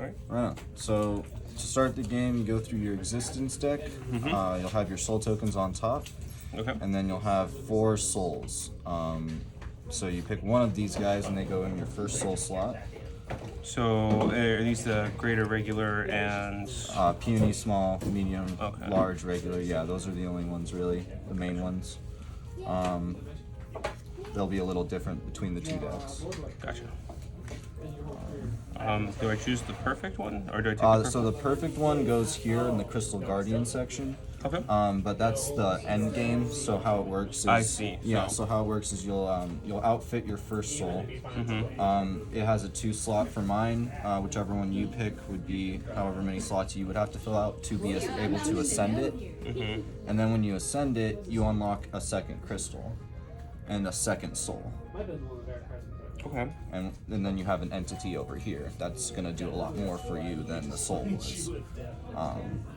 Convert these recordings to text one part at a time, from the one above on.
right. Right on. So to start the game, you go through your existence deck. You'll have your soul tokens on top. Okay. And then you'll have 4 souls. So you pick one of these guys and they go in your first soul slot. So are these the greater, regular, and... Puny, small, medium, Okay. large, regular. Yeah, those are the only ones really, the main ones. They'll be a little different between the 2 decks. Gotcha. Do I choose the perfect one, or do I take the perfect? So the perfect one goes here in the Crystal Guardian section. Okay. But that's the end game. So how it works is, I see. Yeah. So how it works is you'll outfit your first soul. It has a 2 slot for mine. Whichever one you pick would be however many slots you would have to fill out to be able to ascend it. And then when you ascend it, you unlock a second crystal and a second soul. Okay. And then you have an entity over here that's going to do a lot more for you than the soul was.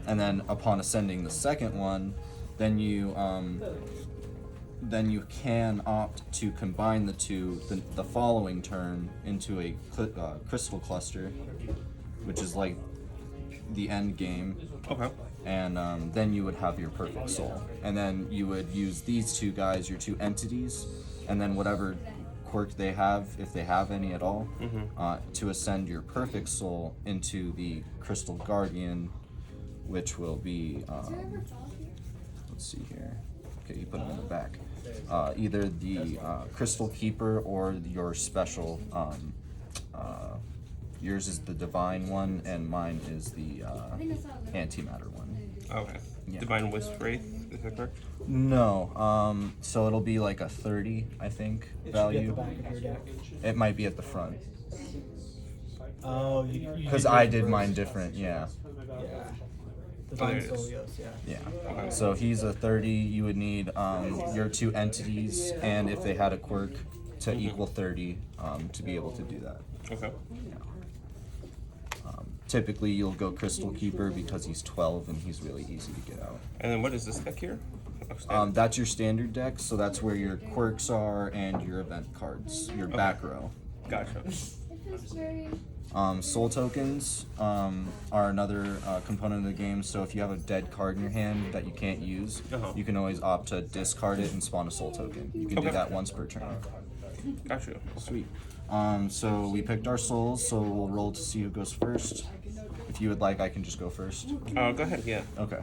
And then upon ascending the second one, then you can opt to combine the 2 the following turn into a crystal cluster, which is like the end game. Okay. And then you would have your perfect soul. And then you would use these 2 guys, your 2 entities, and then whatever quirk they have, if they have any at all, to ascend your perfect soul into the Crystal Guardian, which will be, let's see here. Okay, you put them in the back. Either the Crystal Keeper or your special. Yours is the Divine one, and mine is the Antimatter one. Okay. Yeah. Divine Wisp Wraith, is that correct? No, so it'll be like a 30, I think, value. It should be at the back of your deck. It might be at the front. Oh, you Because I did mine different, yeah. Yeah. The there Divine it is. Solios, yeah. Yeah. Okay. So he's a 30, you would need your 2 entities, and if they had a quirk, to equal 30 to be able to do that. Okay. Typically, you'll go Crystal Keeper because he's 12 and he's really easy to get out. And then what is this deck here? Oh, standard. That's your standard deck, so that's where your quirks are and your event cards, your back row. Gotcha. Soul tokens are another component of the game, so if you have a dead card in your hand that you can't use, you can always opt to discard it and spawn a soul token. You can do that once per turn. Gotcha. Sweet. So we picked our souls, so we'll roll to see who goes first. If you would like, I can just go first. Go ahead, yeah. Okay.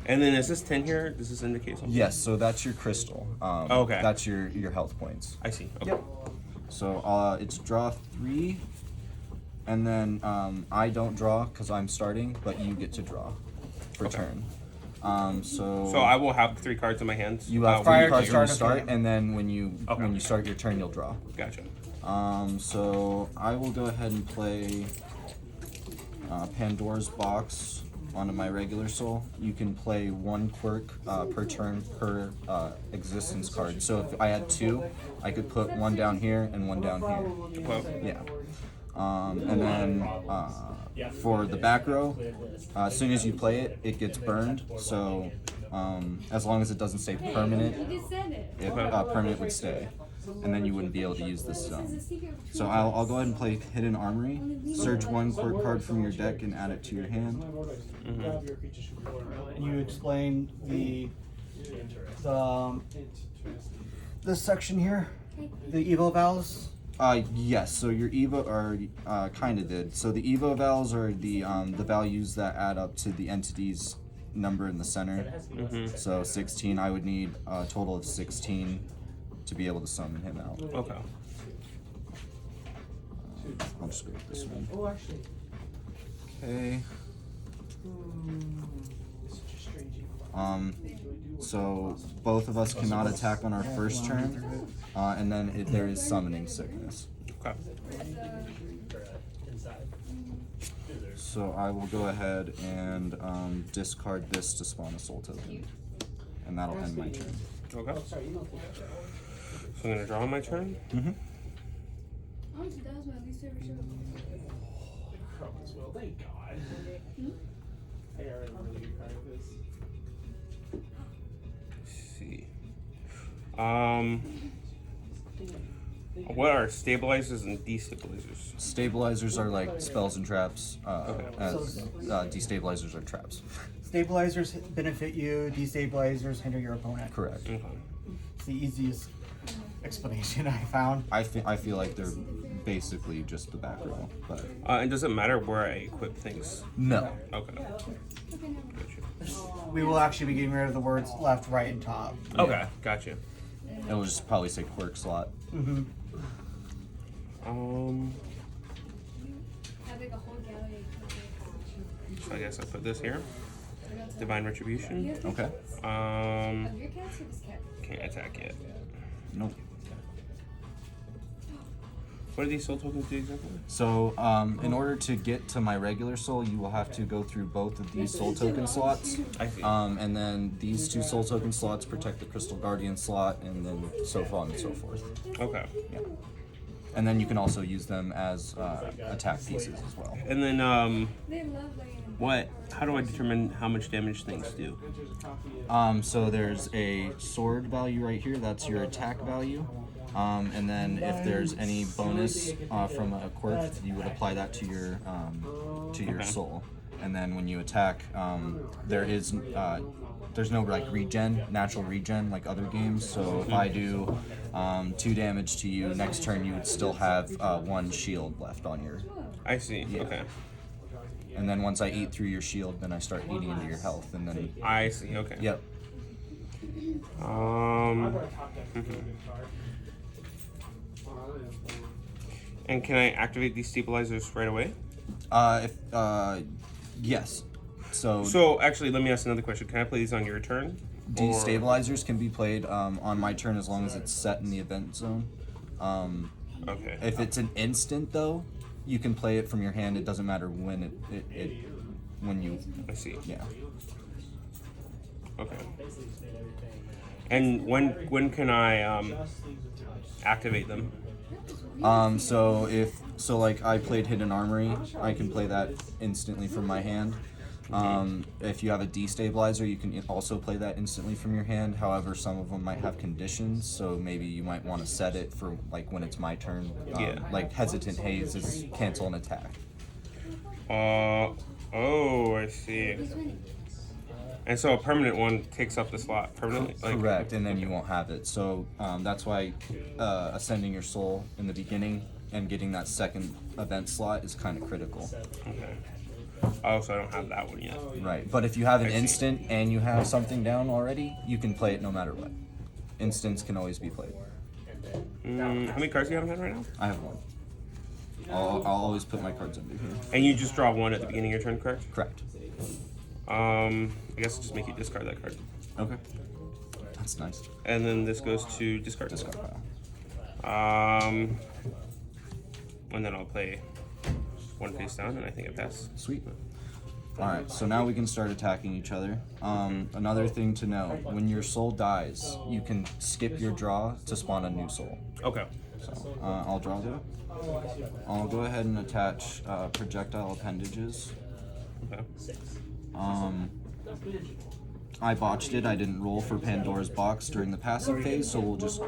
And then is this 10 here? Does this indicate something? Yes, so that's your crystal. Okay. That's your health points. I see. Okay. Yep. So it's draw 3, and then I don't draw because I'm starting, but you get to draw for turn. So I will have 3 cards in my hands. you have 3 prior to cards when you start of start, game. and then when you start your turn, you'll draw. Gotcha. So I will go ahead and play Pandora's Box onto my regular soul. You can play 1 quirk per turn per existence card. So if I had 2, I could put 1 down here and 1 down here. Well, Yeah. And then for the back row, as soon as you play it, it gets burned. So as long as it doesn't say permanent, permanent would stay. And then you wouldn't be able to use this zone. So I'll go ahead and play Hidden Armory. Search 1 quirk card from your deck and add it to your hand. And you explain this section here, the Evo Vowels. Yes. So your Evo kind of did. So the Evo vowels are the values that add up to the entity's number in the center. So 16. I would need a total of 16 to be able to summon him out. okay. I'll just go with this one. Okay. So both of us cannot attack on our first turn, and then there is summoning sickness. Okay. So I will go ahead and discard this to spawn a soul token, and that'll end my turn. Okay. So I'm gonna draw on my turn. Honestly, that was my least favorite show. Thank God. I got really good card of this. Let's see. What are stabilizers and destabilizers? Stabilizers are like spells and traps. Okay. As destabilizers are traps. Stabilizers benefit you. Destabilizers hinder your opponent. Correct. Okay. It's the easiest explanation I found. I feel like they're basically just the back row, but And does it matter where I equip things? no. Okay. We will actually be getting rid of the words left, right, and top. Okay, gotcha. It'll just probably say quirk slot. Mm-hmm. So I guess I'll put this here. Divine Retribution. Okay. Can't attack yet. Nope. What do these soul tokens do exactly? So, in order to get to my regular soul, you will have to go through both of these soul token slots. I see. And then these 2 soul token slots protect the Crystal Guardian slot, and then so on and so forth. Okay. Yeah. And then you can also use them as attack pieces as well. And then how do I determine how much damage things do? So there's a sword value right here. That's your attack value. And then if there's any bonus from a quirk, you would apply that to your Okay. soul. And then when you attack, there's no like natural regen like other games. So if I do 2 damage to you, next turn you would still have 1 shield left on your. I see. Yeah. Okay. And then once I eat through your shield, then I start eating into your health, and then. I see. Okay. Yep. And can I activate these stabilizers right away? Yes. So So actually, let me ask another question. Can I play these on your turn? Or- destabilizers can be played on my turn as long as it's set in the event zone. Okay. If it's an instant though, you can play it from your hand. It doesn't matter when when you. I see. Yeah. Okay. And when can I activate them? So like I played Hidden Armory, I can play that instantly from my hand. If you have a destabilizer, you can also play that instantly from your hand. However, some of them might have conditions, so maybe you might want to set it for like when it's my turn. Yeah. Like Hesitant Haze is cancel an attack. Oh, I see. And so a permanent one takes up the slot permanently? Correct, and then you won't have it. So that's why ascending your soul in the beginning and getting that second event slot is kind of critical. Okay. Oh, so I don't have that one yet. Right, but if you have an I see. instant and you have something down already, you can play it no matter what. Instants can always be played. How many cards do you have in hand right now? I have one. I'll always put my cards under here. And you just draw one at the beginning of your turn, correct? Correct. I guess I'll just make you discard that card. Okay. That's nice. And then this goes to discard. Discard pile. And then I'll play one face down, and I think I pass. Sweet. Alright, so now we can start attacking each other. Another thing to know, when your soul dies, you can skip your draw to spawn a new soul. Okay. So, I'll draw that. I'll go ahead and attach projectile appendages. Okay. I botched it. I didn't roll for Pandora's box during the passive phase, so we'll just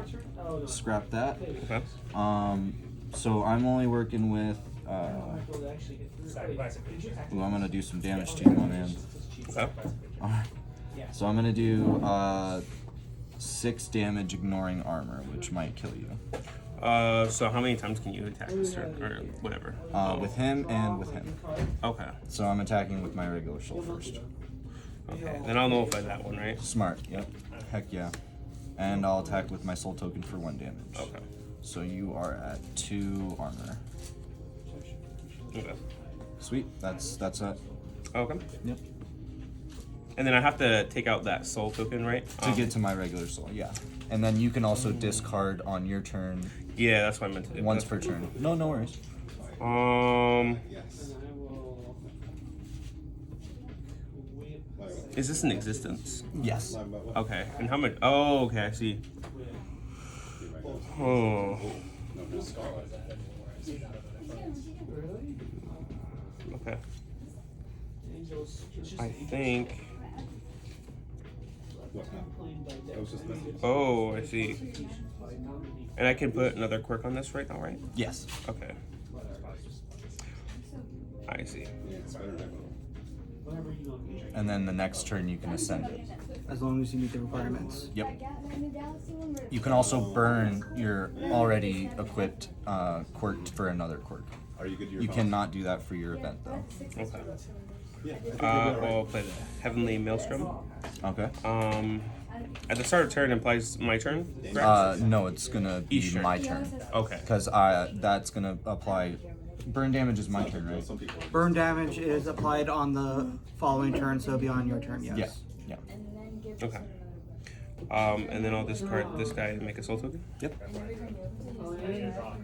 scrap that. Okay. So I'm only working with. Ooh, I'm gonna do some damage to you, my man. Okay. Alright. So I'm gonna do 6 damage ignoring armor, which might kill you. So how many times can you attack this turn, or whatever? With him and with him. Okay. So I'm attacking with my regular soul first. Okay. Then I'll nullify that one, right? Smart. Yep. Heck yeah. And I'll attack with my soul token for 1 damage. Okay. So you are at 2 armor. Okay. Sweet. That's it. Okay. Yep. And then I have to take out that soul token, right? To get to my regular soul, yeah. And then you can also discard on your turn Yeah, that's what I meant to do. once per turn. No worries. Is this in existence? Yes. Okay. And how much? Oh, okay. I see. Oh. Okay. I think. Oh, I see. And I can put another quirk on this right now, right? Yes. Okay. I see. And then the next turn you can ascend it. As long as you meet the requirements. Yep. You can also burn your already equipped quirk for another quirk. Are you good to your You phone? cannot do that for your event though. Okay. Well, I'll play the Heavenly Maelstrom. Okay. At the start of turn implies my turn, correct? No, it's gonna be Each turn. my turn. Okay. Because that's gonna apply. Burn damage is my turn, right? Some people. Burn damage is applied on the following turn, so it'll be on your turn, yes. Yeah. Okay. And then I'll discard this guy and make a soul token. Yep.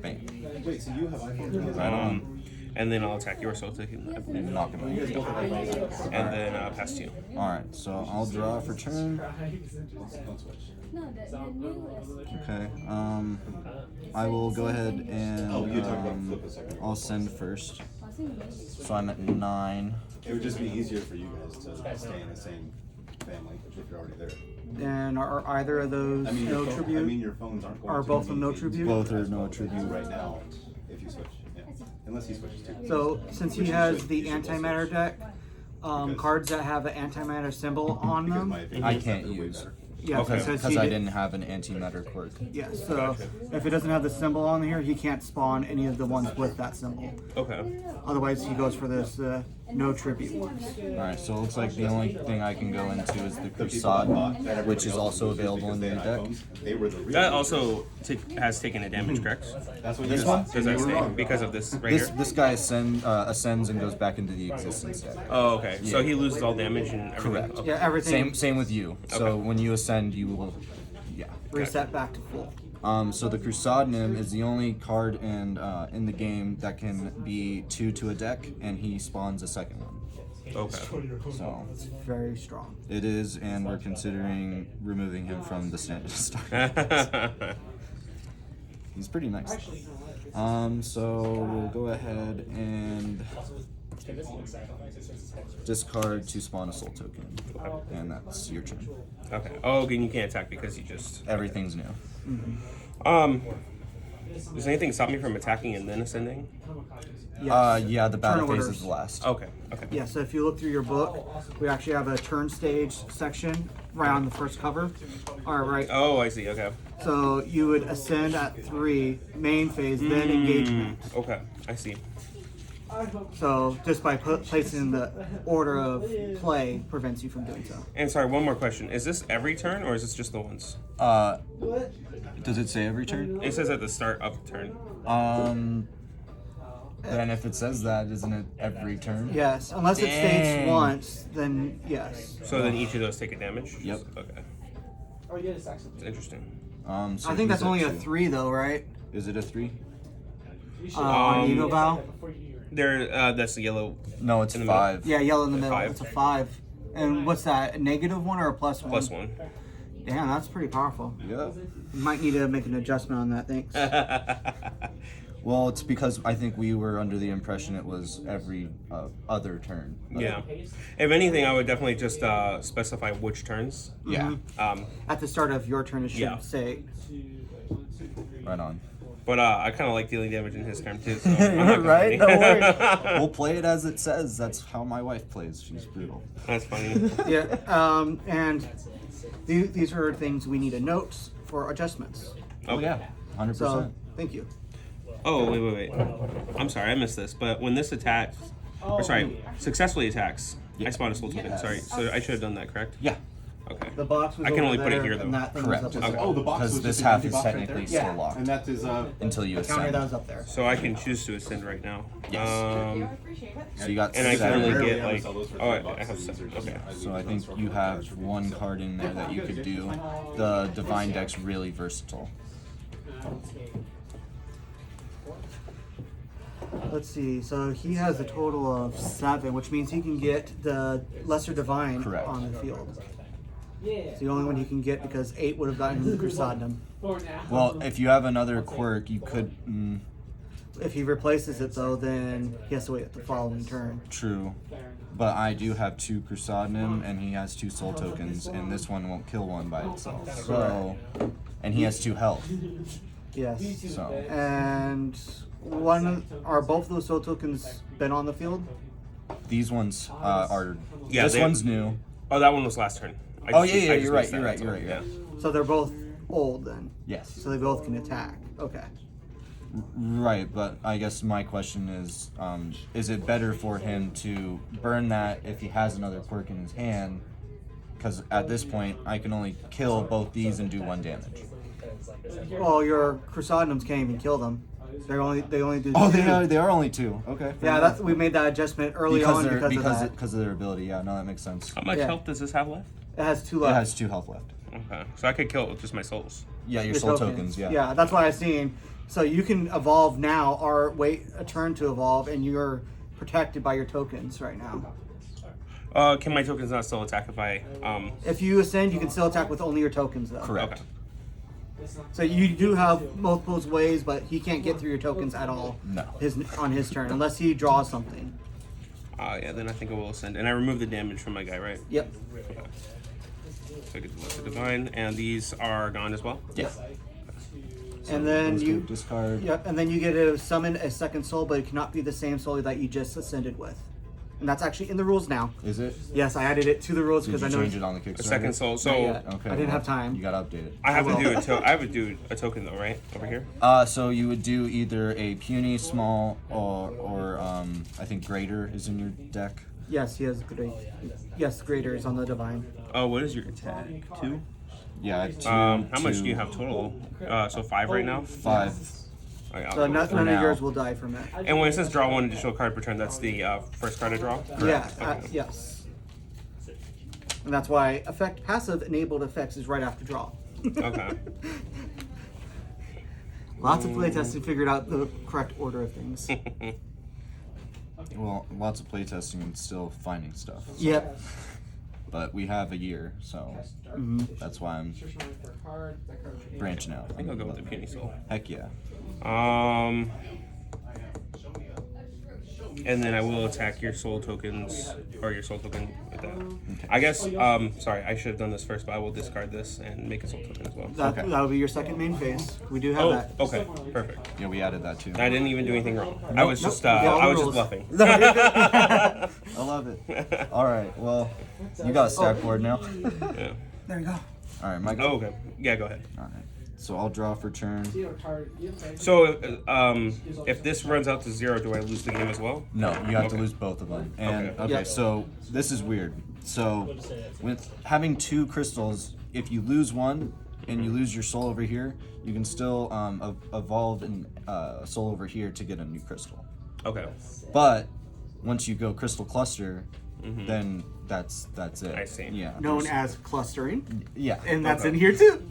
Bang. Wait, so you have iPhone? Right on. And then I'll attack your soul token, I believe. Knock him out. And then pass to you. Alright, so I'll draw for turn. Don't switch. Okay. I will go ahead and Oh, you talked about flip a second. I'll send first. So I'm at 9. It would just be easier for you guys to stay in the same family if you're already there. And are either of those I mean, no your phone, tribute? I mean, your phones aren't going Are to both of them no need tribute? Both are no tribute. right now if you switch. Yeah. Unless he switches too. So since he has the antimatter deck, cards that have an antimatter symbol on Because them, my opinion I is that can't they're way use. better. yeah, Okay. since Because he I did- didn't have an antimatter quirk. Yeah, so if it doesn't have the symbol on here, he can't spawn any of the ones with that symbol. Okay. Otherwise, he goes for this no tribute ones. Alright, so it looks like the only thing I can go into is the Crusade, which is also available in your deck. They were the real That users. also has taken a damage, correct? That's what This you one? Does that stay because of this right here? This guy ascends and goes back into the existence deck. Oh, okay. So Yeah. he loses all damage and everything. Correct. Okay. Yeah, everything Same with you. So Okay. when you ascend, you will, yeah. reset back to full. So the Crusade Nim is the only card in the game that can be 2 to a deck, and he spawns a second one. Okay. So Very strong. it is, and we're considering removing him from the standard start. He's pretty nice. So we'll go ahead and discard to spawn a soul token, and that's your turn. Okay. Oh, and you can't attack because you just. Everything's new. Does anything stop me from attacking and then ascending? Yes. Yeah, the battle Turn phase orders. is the last. Okay. Okay. Yeah, so if you look through your book, we actually have a turn stage section right on the first cover. All right. Oh, I see. Okay. So you would ascend at 3, main phase, then engagement. Okay. I see. So just by placing the order of play prevents you from doing so. And sorry, one more question. Is this every turn or is this just the once? Does it say every turn? It says at the start of the turn. Then if it says that, isn't it every turn? Yes, unless it states Dang. once, then yes. So then each of those take a damage? Yep. Okay. It's interesting. So I think that's he's at only a 2. 3 though, right? Is it a 3? On Ego Vow? That's the yellow No, it's In the middle. 5. Yeah, yellow in the middle. 5. It's a 5. And what's that? A -1 or a +1? +1. Damn, that's pretty powerful. Yeah. You might need to make an adjustment on that, thanks. Well, it's because I think we were under the impression it was every other turn. But- Yeah. If anything, I would definitely just specify which turns. Yeah. At the start of your turn, it should Yeah. say. Right on. But I kind of like dealing damage in his turn too. So I'm not gonna Right? No complain. worries. We'll play it as it says. That's how my wife plays. She's brutal. That's funny. Yeah, and these are things we need a note for adjustments. Oh yeah, 100%. So, thank you. Oh, wait. I'm sorry, I missed this. But when this attacks, or sorry, successfully attacks, I spawn a soul token. Sorry, so I should have done that, correct? Yeah, Okay. The box was I can over only put it there, here, though. and that thing Correct. was up Okay. there. Oh, the box because was this just an half empty is box right technically there? still locked And that is until you The counter ascend. that was up there. So I can choose to ascend right now. Yes. So you got And I can 7. only Rarely get ever like. sell those for Oh, I $3. have These 7. are just- Okay. So I think you have one card in there that you could do. The divine deck's really versatile. Let's see. So he has a total of 7, which means he can get the lesser divine Correct. on the field. It's the only one he can get because 8 would have gotten him the Crusadum. Well, if you have another quirk, you could. If he replaces it though, then he has to wait the following turn. True. But I do have 2 Crusadnim, and he has 2 soul tokens, and this one won't kill one by itself. So, and he has 2 health. Yes. So, And are both of those soul tokens been on the field? these ones are. Yeah, this they- one's new. Oh, that one was last turn. I Oh just- yeah, I yeah, just you're right, missed you're that, right, so, you're right, you're yeah. right. So they're both old then. Yes. So they both can attack. Okay. Right, but I guess my question is it better for him to burn that if he has another quirk in his hand? Because at this point, I can only kill both these and do 1 damage. Well, your Crusadnims can't even kill them. They only do. Oh, 2. they are only 2. Okay. Yeah, we made that adjustment early on because of their ability. Yeah, no, that makes sense. How much Yeah. health does this have left? It has 2 It left. has 2 health left. Okay, so I could kill it with just my souls. Yeah, your The soul tokens. Yeah. Yeah, that's what I've seen. So you can evolve now, or wait a turn to evolve, and you're protected by your tokens right now. Can my tokens not still attack if I If you ascend, you can still attack with only your tokens, though. Correct. Okay. So you do have multiple ways, but he can't get through your tokens at all. No. On his turn, unless he draws something. Yeah, then I think I will ascend. And I remove the damage from my guy, right? Yep. Okay. So I get the Lesser Divine, and these are gone as well? Yeah. And then Those you go discard. Yep, and then you get to summon a second soul, but it cannot be the same soul that you just ascended with. And that's actually in the rules now. Is it? Yes, I added it to the rules Did because you I know change it on the Kickstarter? A second soul. So Not yet. Okay. I didn't have time. You gotta update it. I have I to will. do I have to do a token though, right? Over here? So you would do either a puny, small, or I think greater is in your deck. Yes, he has great. Yes, greater is on the divine. Oh, what is your attack? 2? Yeah. 2, How much do 2, you have total? So 5 right now? 5. Alright, I'll So go with none now. of yours will die from it. And when it says draw 1 additional card per turn, that's the first card I draw? Yeah. Okay. Yes. And that's why passive enabled effects is right after draw. Okay. Lots of playtesting figured out the correct order of things. Well, lots of playtesting and still finding stuff. Yep. But we have a year, so that's why I'm branching out. I think I'll go with the Puny Soul. Heck yeah. And then I will attack your soul tokens, or your soul token with that. I guess, sorry, I should have done this first, but I will discard this and make a soul token as well. That'll be your second main phase. We do have Oh, that. okay, perfect. Yeah, we added that too. I didn't even do anything wrong. I was just, nope, I was just rules. bluffing. I love it. All right, well, you got a stack board now. Yeah. There you go. All right, my Oh, okay. Yeah, go ahead. All right. So I'll draw for turn. So, if this runs out to 0, do I lose the game as well? No, you have to Okay. lose both of them. And Okay. okay, Yep. so this is weird. So with having 2 crystals, if you lose one and you lose your soul over here, you can still evolve in soul over here to get a new crystal. Okay. But once you go crystal cluster, then that's it. I see. Yeah. Known there's- as clustering, yeah. and that's Okay. in here too.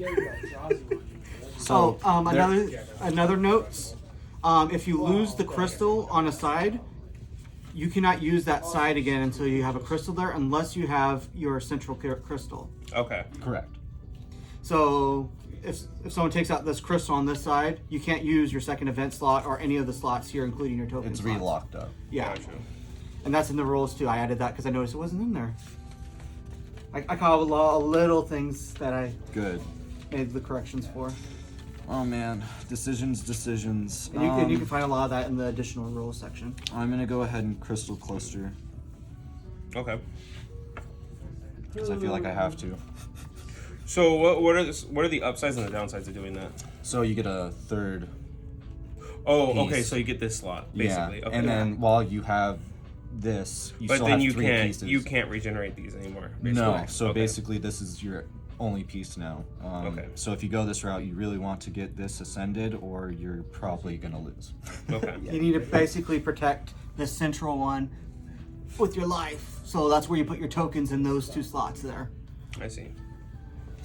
So Another note. If you lose the crystal on a side, you cannot use that side again until you have a crystal there, unless you have your central crystal. Okay. correct. So if someone takes out this crystal on this side, you can't use your second event slot or any of the slots here, including your token It's slots. re-locked up. Yeah, Gotcha. and that's in the rules too. I added that because I noticed it wasn't in there. I caught a lot of little things that I Good. made the corrections for. Oh man, decisions. And you can find a lot of that in the additional rules section. I'm gonna go ahead and crystal cluster Okay. because I feel like I have to. So, what are the upsides and the downsides of doing that? So you get a third. Oh, Piece. okay. So you get this slot basically. Yeah. Okay. And then while you have this, you but still then have you 3 can't pieces. regenerate these anymore. No. basically. So Okay. basically, this is your only piece now. Okay. So if you go this route, you really want to get this ascended, or you're probably gonna lose. Okay. You need to basically protect the central one with your life. So that's where you put your tokens in those 2 slots there. I see.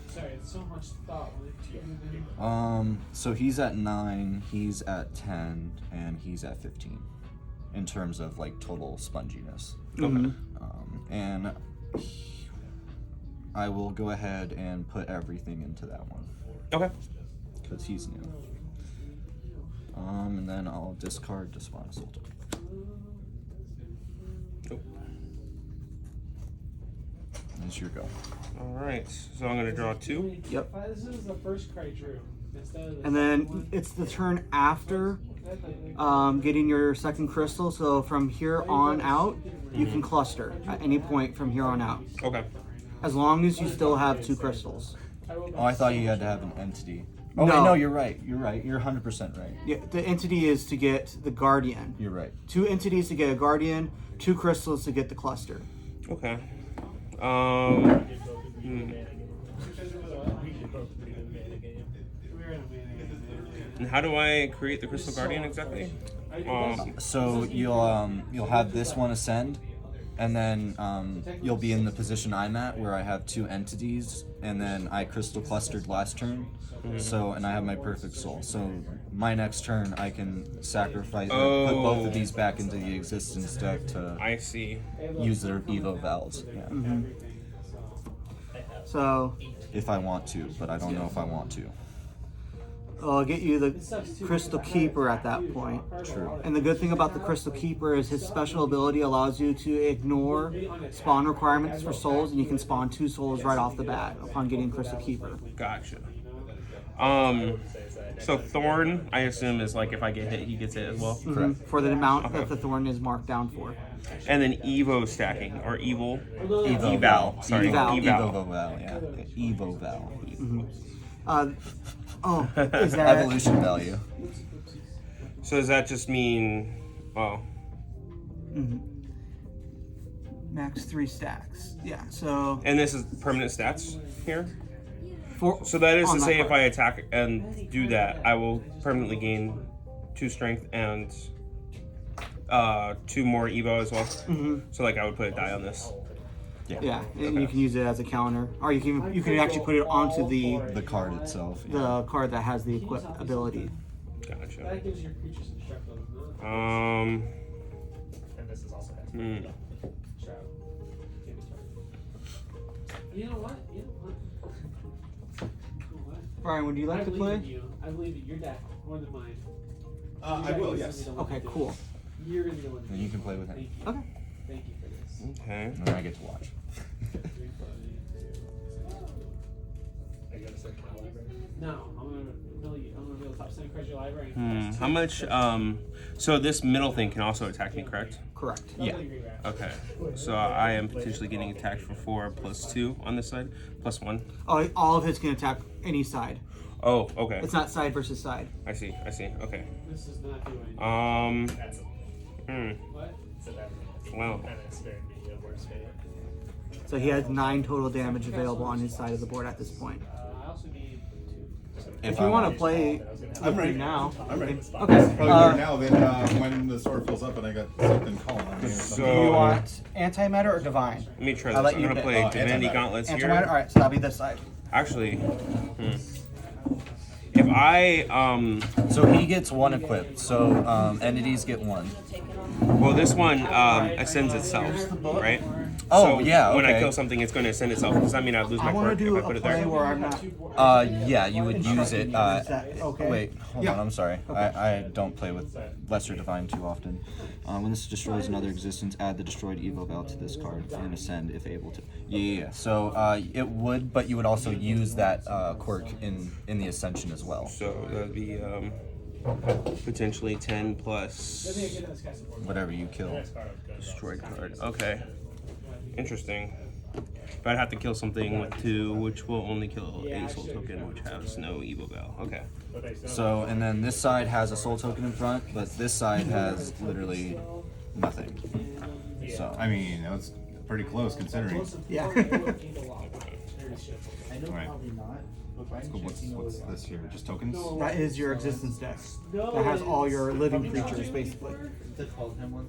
Sorry, it's so much thought. Like, So he's at 9, he's at 10, and he's at 15, in terms of like total sponginess. Okay. And I will go ahead and put everything into that one Okay. because he's new. And then I'll discard to spawn a soul token. Nope. That's your go. All right. So I'm gonna draw 2. Yep. This is the first card I drew. Instead of the And then it's the turn after getting your second crystal. So from here on out, you can cluster at any point from here on out, Okay. as long as you still have 2 crystals. Oh, I thought you had to have an entity. Oh, No. wait, no, you're right. You're right. You're 100% right. Yeah, the entity is to get the guardian. You're right. 2 entities to get a guardian, 2 crystals to get the cluster. Okay. And how do I create the Crystal Guardian exactly? So you'll have this one ascend, and then you'll be in the position I'm at where I have 2 entities, and then I crystal clustered last turn. So and I have my perfect soul. So my next turn I can sacrifice or put both of these back into the existence deck to I see. use their Evo Valves. Yeah. So If I want to, but I don't know if I want to. I'll get you the Crystal Keeper at that point. True. And the good thing about the Crystal Keeper is his special ability allows you to ignore spawn requirements for souls, and you can spawn 2 souls right off the bat upon getting Crystal Keeper. Gotcha. So Thorn, I assume, is like if I get hit, he gets it as well. For the amount that the Thorn is marked down for. And then Evo stacking or Evil. Evo Eval. Sorry, Eval. Evo Val, yeah. Evo Val. Is that Evolution value. So does that just mean? Oh, max 3 stacks? Yeah. So and this is permanent stats here. for So that is on to say, card. if I attack and do that, I will permanently gain 2 strength and 2 more Evo as well. So like I would put a die on this. Yeah, and you can use it as a counter, or you can actually put it onto the card itself. card that has the equip ability. Gotcha. That gives your creatures instructions. Um. And this is also hmm. You know what? Brian, would you like to play? I believe in your deck more than mine. I will, yes. Okay, cool. You're gonna be the one. Then you can play with him. Thank you. Okay. Thank you for this. Okay. And then I get to watch. Are you gonna say my library? No, I'm gonna build top 7 cards in your library. And How much? So this middle thing can also attack me, correct? Correct. Yeah. Okay. So I am potentially getting attacked for 4 plus 2 on this side, plus 1. Oh, all of his can attack any side. Oh, okay. It's not side versus side. I see. Okay. This is not doing. That's What? so that Wow. kind of spared me a worse fate. So he has 9 total damage available on his side of the board at this point. I also need 2. If you want to play I'm ready. now, I'm ready. okay. Probably better now than when the sword fills up and I got something calling on me or something. Do you want antimatter or divine? Let me try I'll this. let I'm you gonna pick. play Divinity Antimatter. Gauntlets Antimatter. here. All right, so that'll be this side. Actually, if I So he gets 1 equipped. So entities get 1. well, this one ascends itself, right? Oh, So yeah, When I okay. kill something, it's going to ascend itself. Does that mean I lose my I want card to do if I a put it play there? where I'm not. Yeah, you would use it. Is that okay? Wait, hold on. I'm sorry. I don't play with Lesser Divine too often. When this destroys another existence, add the destroyed Evo Val to this card and ascend if able to. Yeah. So it would, but you would also use that quirk in the ascension as well. So that'd be potentially 10 plus Whatever you kill. destroyed card. Okay. Interesting. But I'd have to kill something with 2, which will only kill a soul token, which has no Evo Val. Okay. So and then this side has a soul token in front, but this side has literally nothing. So I mean, that's pretty close considering. Yeah. Alright. Let's go. What's this here? Just tokens? That is your existence deck. That has all your living creatures, basically.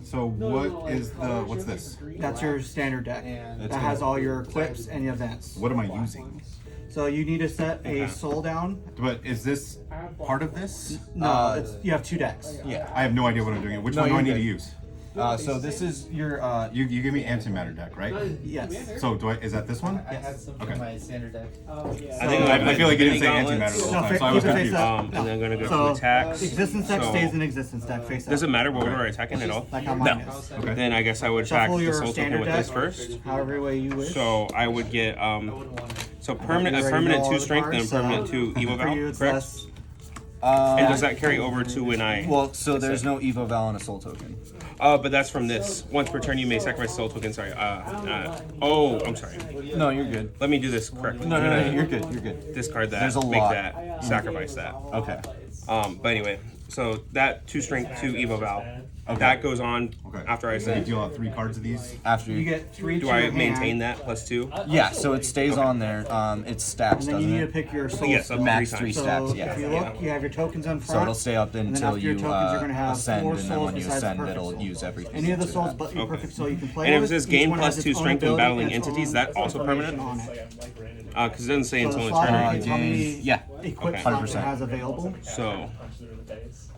So what's this? That's your standard deck. That has all your equips and events. What am I using? So you need to set a soul down. But is this part of this? No, you have 2 decks. yeah. I have no idea what I'm doing. Which No, one do I you're need to good. use? So this is your You give me antimatter deck, right? Yes. So is that this one? I had some Okay. in my standard deck. I think I feel like you didn't say Gauntlets. antimatter the whole No, time, so I was keep it face confused. up. And then I'm gonna go So to attacks. existence deck So- stays in existence deck face up. Does it matter what order I attack in at all? Like how mine is. Okay. Then I guess I would attack Shuffle the your soul token standard with deck. this first. However way you wish. So I would get so You permanent a already permanent know all 2 the strength and a cards, so permanent 2 evil for you val, it's correct? less. And does that carry over to when I? well, so there's no Evo Val on a soul token. But that's from this. Once per turn, you may sacrifice soul token. Sorry. Oh, I'm sorry. No, you're good. Let me do this correctly. No, I'm no, no, gonna you're good. You're good. Discard that. There's a make lot. that. Sacrifice that. Okay. But anyway, so that 2 strength 2 evil val. Okay. That goes on Okay. after I You send. deal out 3 cards of these. After You get 3 Do to I your maintain hand, that plus 2? yeah, so it stays on there. It stacks, and then doesn't you need to it? pick your soul Yes, spell. up to Max 3 3 times. stacks. So Yeah. if you look, you have your tokens on So front. it'll stay up and then until after your you tokens, you're gonna have ascend, 4 and then souls when you besides the ascend, perfect it'll soul. use everything. Any of the into souls that. but your Okay. perfect soul you can play And if with. it says Each gain one plus has 2 its own strength when ability battling and its entities, own that also information permanent? on It's it. like I'm like random. Because it doesn't say So until the it's slot turn. is how many Yeah. equipped Okay. slots it 100%. has available, So, Punch through the face.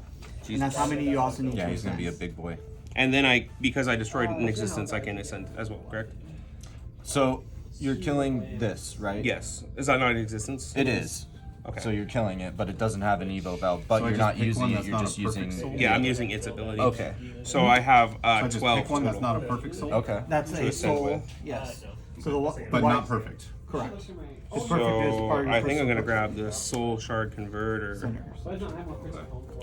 and that's how many you also need Yeah, to he's gonna be a ascend. big boy. and then because I destroyed an existence, I can ascend as well, correct? So you're killing this, right? Yes. Is that not an existence? It is. Okay. So you're killing it, but it doesn't have an Evo Val. But So I you're just not pick using one it. that's You're not just a perfect using. soul? Yeah, I'm using its ability. Okay. So I have I just 12 pick one that's total. not a perfect soul. Okay. That's To a ascend soul. with. Yes. So the But white, not perfect. correct. It's perfect is So part of your I think I'm gonna personal grab the soul shard converter. center.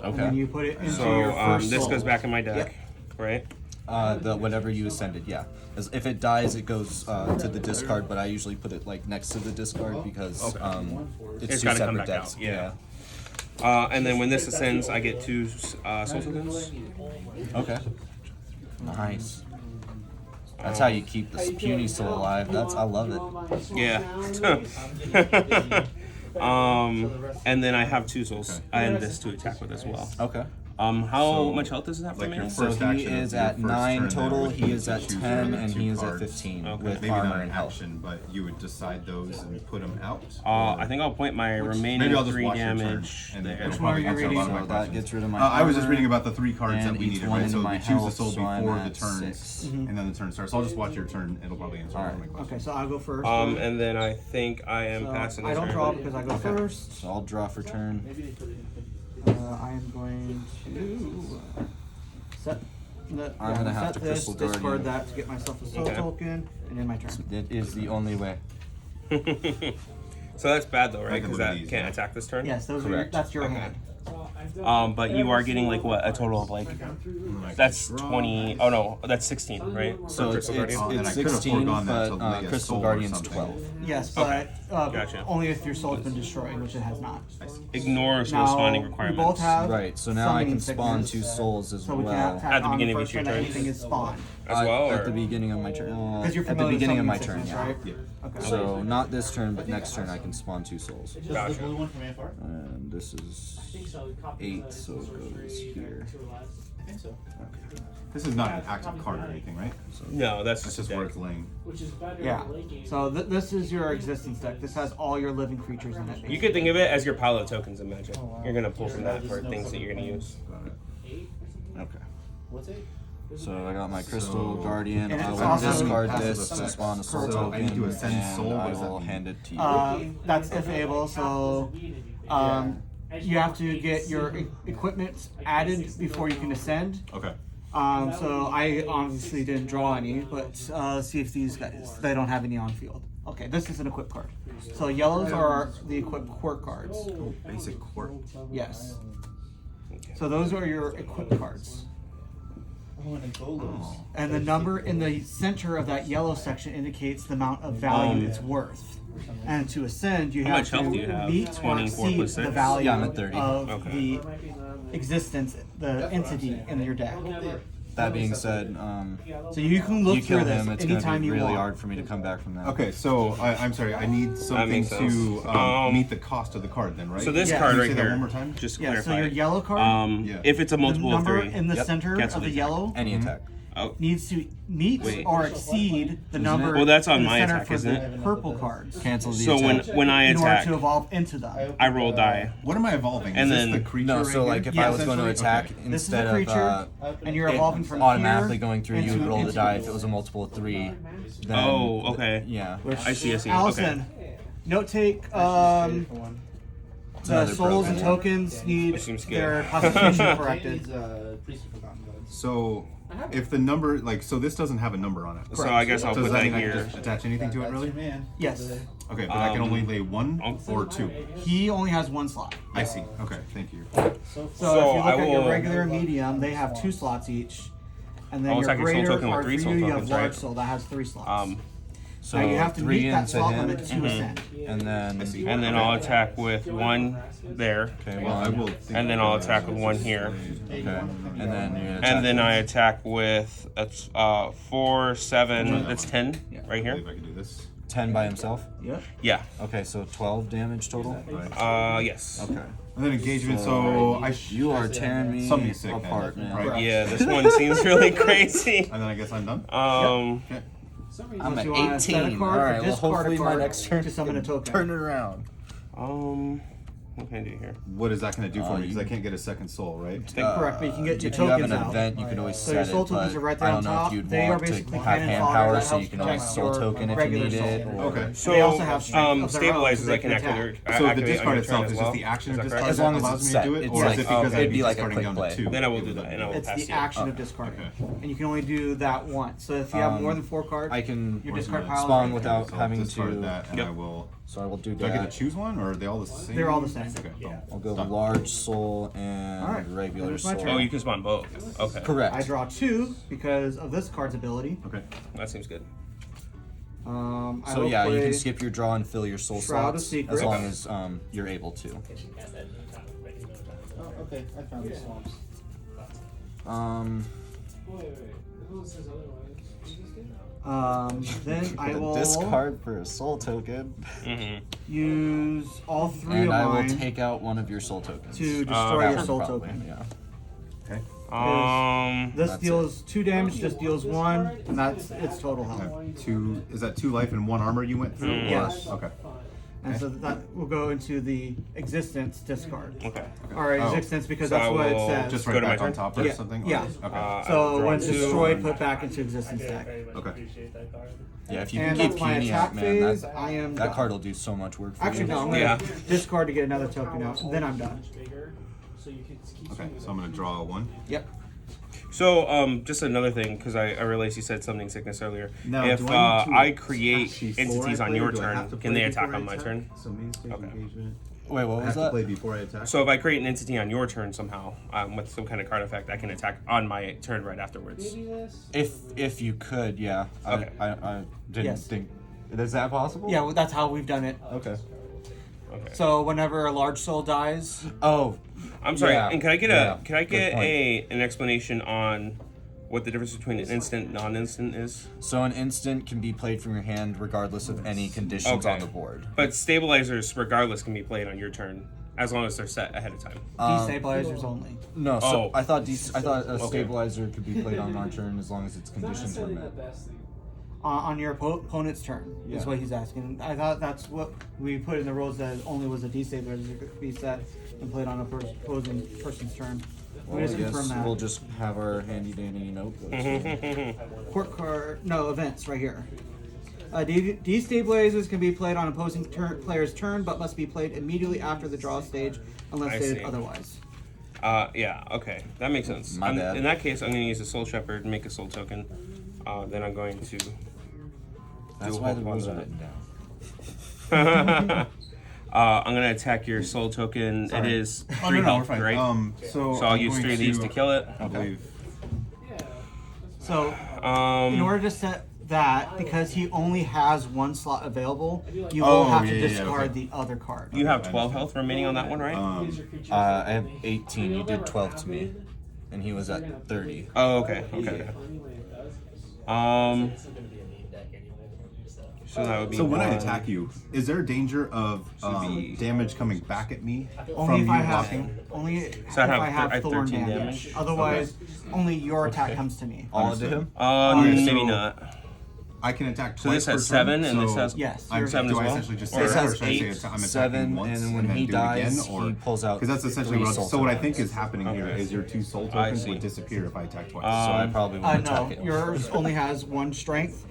And then Okay. you put it into So your first this soul. goes back in my deck, right? The whatever you ascended, yeah. If it dies, it goes to the discard. But I usually put it like next to the discard because it's It's two gotta come separate back decks. out, yeah. And then when this ascends, I get 2 soul tokens. Okay. Nice. That's how you keep the puny soul alive. I love it. Yeah. And then I have 2 souls and this to attack with as well. Okay. How So, much health does that like remaining? your So first he action is of your at first 9 turn, total. then He you is at choose 10, your and two he is at cards. 15 Okay. with Maybe armor not an and health. action, but you would decide those and put them out. I think I'll point my remaining Maybe I'll just 3 watch your turn, damage and there. it'll Which one probably are you answer a lot of reading? my So that questions. gets rid of my. I was just armor, reading about the 3 cards that and we each needed, one right? into So my we choose the health, soul so I'm before the at turns, 6. and then the turn starts. So I'll just watch your turn. It'll probably answer all of my questions. Okay, so I'll go first. And then I think I am So passing I this don't turn. draw because I go first. So I'll draw for turn. I am going to set. I'm gonna have set to this, Crystal discard Guardian. that to get myself a soul Okay. token, and then my turn. It is the only way. So that's bad though, right? I can Because look at that these, can't yeah. attack this turn. Yes, those Correct. that's your Okay. hand. But you are getting like what, a total of like that's 20. Oh no, that's 16, right? So For it's Crystal Guardian? then I it's could've 16, foregone that but to lay a Crystal soul or Guardian's something. 12. Yes, but Gotcha. only if your soul's been destroyed, which it has not. Ignore soul Now, spawning we requirements. both have Right. So now I can summoning spawn 2 sickness, souls as so we well. cannot attack At the on beginning of first each of your turn turns? anything is spawned. as well, At or the beginning of my turn. Because you're At the familiar with beginning of my summoning turn, sickness, yeah. right? Okay. So not this turn, but next turn I can spawn 2 souls. Gotcha. And this is 8, so it goes here. This is not an active card or anything, right? No, that's That's just just a where deck. it's laying. Which is better Yeah. late game. So this is your existence deck. This has all your living creatures in it. You could think of it as your pile of tokens in Magic. You're gonna pull from that for things that you're gonna use. Okay. So I got my Crystal So- Guardian. And I it's will also- discard Passive this to effects. spawn a soul So token, I need to ascend and soul? What I does that will mean? hand it to you. That's if able. So you have to get your equipment added before you can ascend. Okay. So I obviously didn't draw any, but let's see if these guys, they don't have any on field. Okay, this is an equipped card. So yellows are the equipped quirk cards. Basic quirk. Yes. So those are your equipped cards. Oh. And the number in the center of that yellow section indicates the amount of value it's worth. And to ascend, you How have much health to do you have? meet or 24 exceed plus the 6? value Yeah, I'm at 30. of Okay. the existence, the entity in your deck. That being said, So you can look you kill through this him, it's going anytime to be you really want. hard for me to come back from that. Okay, so I'm sorry. I need something makes sense. to meet the cost of the card, then, right? So this Yeah. card Can you right say that here, one more time? just to Yeah, so clarify. your yellow card, Yeah. If it's a the multiple of number 3, in the Yep. center Cancel of the the yellow Any attack. Oh. needs to meet Wait. or exceed the number. Well, that's on in the my center attack, for isn't the it? Purple cards. Cancel the So attack. when I In order attack, to evolve into them. I roll die. What am I evolving? And Is then- this the creature No, right so here? like if Yeah, I was going to essentially? attack Okay. This is a instead creature, of and you're it evolving from automatically here going through, you would into- roll the into die. If these. it was a multiple of 3, then Oh, okay. yeah. I see. Allison, note take. The Another souls and program. tokens need That seems good. their classification corrected. So, if the number, like, so this doesn't have a number on it. So I guess I'll Does put that that mean I here. can just attach anything to it, really? Yes, Okay, but I can only lay 1 or 2. he only has 1 slot. I see. Okay, thank you. So if you look I at your will- regular and medium, they have 2 slots each. And then I'll your attack your soul greater token with or 3 for soul you, you have tokens, large right? soul that has 3 slots. So Now you have to 3 meet that into slot him, limit to ascend. and then And then I'll attack with 1 there, okay, Well, I 1, will. and then I'll attack with 1 here, okay, and then you attack and then I attack with 4, 7. That's 10 right I here. believe I can do this. 10 by himself. Yep. Yeah. Okay, so 12 damage total. Yes. Okay. And then engagement, so You are tearing me Somebody's sick, apart, then, man. right? Yeah. This one seems really crazy. And then I guess I'm done? Okay. I'm Unless at you wanna set a 18. card or Alright, well, discard a hopefully my card next turn to summon a can token. turn it around. What can I do here? What is that going to do for me? Because you- I can't get a second soul, right? Correct, but you can get your If you have tokens an out. event, you can always So your set soul it, tokens but are right there I on don't know top. if you'd They are want basically to have cannon hand fodder power that so helps you can always protect soul your token if you regular need it. soul. Or, Okay. So They also have strength of their own, stabilizers so they I can can attack. activate. So the activate on discard your itself turn is as just well? the action Is of that discard correct? As long that as allows it's me set. to do it? It's Or like- is it because okay. I'd It'd be be like a discarding quick down to play. 2? Then I will do would that, and I will It's pass the you. action of discarding. And you can only do that once. So if you have more than 4 cards, I can your discard pile is spawn right without So I'll having discard to. that, and Yep. I will. So I will do Do I get that. to choose one, or are they all the same? They're all the same. Okay. boom. I'll go Done. large soul and Alright, regular that was my soul. turn. Oh, you can spawn both. Okay. Correct. I draw 2 because of this card's ability. Okay. That seems good. I So will yeah, you play can skip your draw and fill your soul Shroud of slots Secrets. as long as you're able to. Okay, I found the swamps. Who says otherwise? Then I will discard for a soul token, use all 3 and of I will mine take out one of your soul tokens. to destroy That your one soul probably, token. Yeah. Okay. This That's deals 2 damage, this deals 1, and that's its total health. Is that 2 life and 1 armor you went through? or- Yes. Okay. And so that will go into the existence discard. Okay. Or Oh. existence because So that's I what it will says. Just Go right to my back on turn? top or Yeah. something? Yeah. Okay. I So will draw when 2. destroyed, put back into existence I deck. very much Okay. appreciate that card. Yeah, if you And can that's keep my Puny attack out, man, phase. I am that done. card will do so much work for Actually, you. no, I'm gonna Yeah. discard to get another token out, and then I'm done. Okay, so I'm going to draw 1. Yep. So, just another thing, because I realized you said something sickness earlier. Now, If do I need to I create attack before entities I on play, your or do I have turn, to can play they before attack I on my attack? turn? So mainstay Okay. engagement. Wait, what I was have to that? play before I attack? So if I create an entity on your turn somehow, with some kind of card effect, I can attack on my turn right afterwards. If you could, yeah. Okay. I didn't Yes. think. Is that possible? Yeah, well, that's how we've done it. Okay. Okay. So whenever a large soul dies, Oh, I'm sorry, yeah, and can I get yeah, a good point. an explanation on what the difference between an instant and non-instant is? so an instant can be played from your hand regardless of any conditions Okay. on the board. But stabilizers, regardless, can be played on your turn as long as they're set ahead of time. destabilizers only. No, so Oh. I thought a Okay. stabilizer could be played on our turn as long as its conditions were met. On your opponent's turn is Yeah. what he's asking. I thought that's what we put in the rules, that it only was a destabilizer could be set and played on a opposing person's turn. Well, we I just confirm guess that. we'll just have our handy dandy notebooks. Court card, no, events right here. Destabilizers can be played on opposing player's turn, but must be played immediately after the draw stage, unless I stated see. otherwise. Yeah, okay, that makes sense. My bad. In that case, I'm going to use a Soul Shepherd and make a Soul Token. Then I'm going to That's do a why whole the rules are lot of written down. I'm going to attack your Soul Token. Sorry. It is Oh, 3 no, health, we're fine. right? So So I'll I'm use going 3 of these to kill it. I believe. So, in order to set that, because he only has 1 slot available, you will Oh, have yeah, to yeah, discard okay. the other card. You have 12 health remaining on that one, right? I have 18. You did 12 to me, and he was at 30. Oh, okay. So that would be. So when I one. attack you, is there a danger of be- damage coming back at me Only from if you I have blocking? only if So I have I have I have thorn 13 damage. damage? Otherwise, only your attack comes to me. All into Understood. him? Okay, Maybe so- not. I can attack So twice this has per turn, 7 and this so has Yes. I'm, seven do as I well? essentially just Or- say This that, has or should I say 8, I'm attacking 7, once and when then he do it dies, again, or he pulls out because that's essentially 3 what. soul So what I tokens. think is happening here Okay. is your 2 soul I tokens see. would disappear if I attack twice. So I probably won't attack No, it. yours only has 1 strength.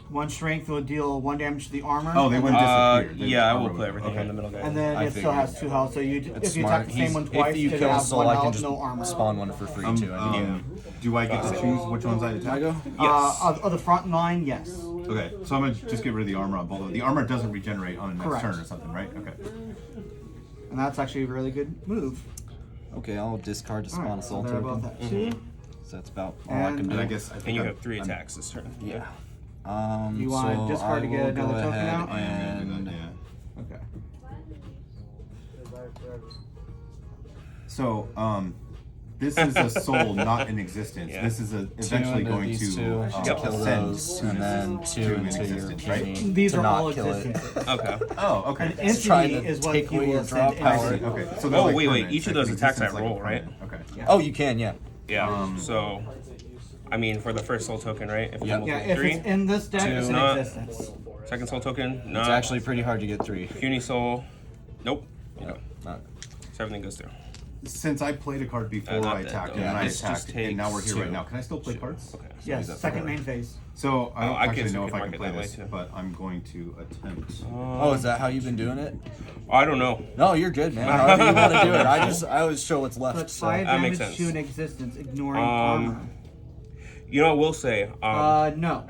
1 strength will deal 1 damage to the armor. Oh, they and wouldn't then- disappear. Yeah, I armor will would- put everything okay. on the middle guy. And then I it still figured. has 2 health. So you, It's if you smart. attack the same one twice, if you it kill a has soul, 1 I can health, just no armor. spawn one for free too. Anyway. Do I get to choose which ones I attack? Yes. Of the front line, yes. Okay, so I'm gonna just get rid of the armor on both of them. The armor doesn't regenerate on the next Correct. turn or something, right? Okay. And that's actually a really good move. Okay, I'll discard to All spawn right, a so soul they're both token. at 2. So that's about all I can And do. And I guess I think And you I'm- have 3 I'm- attacks this turn. Yeah. You wanna so discard I to get will go another token ahead out? I am gonna do and that, yeah. Okay. So, this is a soul not in existence. Yeah. This is 2 eventually into going these to 2, Yep. kill ascend those, to and then 2 to into your existence, right? puny These to are not all kill it. existences. Okay. Oh, okay. An It's trying entity to is what take you away will your draw ascend power. into. Okay. So they're Oh, like wait, permanent. each of Like those attacks existence I like roll, right? permanent. Okay. Oh, you can, yeah. Yeah. So, I mean, for the first soul token, right? If Yeah. I'm Yeah, looking if 3, it's in this deck, it's in Not- existence. second soul token, no. It's actually pretty hard to get 3. puny soul, nope. Yeah. Not, So everything goes through. Since I played a card before not I that, attacked though. and then I This just attacked, and now we're here takes right 2. now. Can I still play cards? Okay. Yes, that second for main phase. So I don't I actually guess know we if could I mark can it play that way, this, too. but I'm going to attempt. oh, is that how you've been doing it? I don't know. No, you're good, man. However you want to do it. I always show what's left. Put So. 5 That makes damage sense. to an existence, ignoring armor. You know, I will say, No.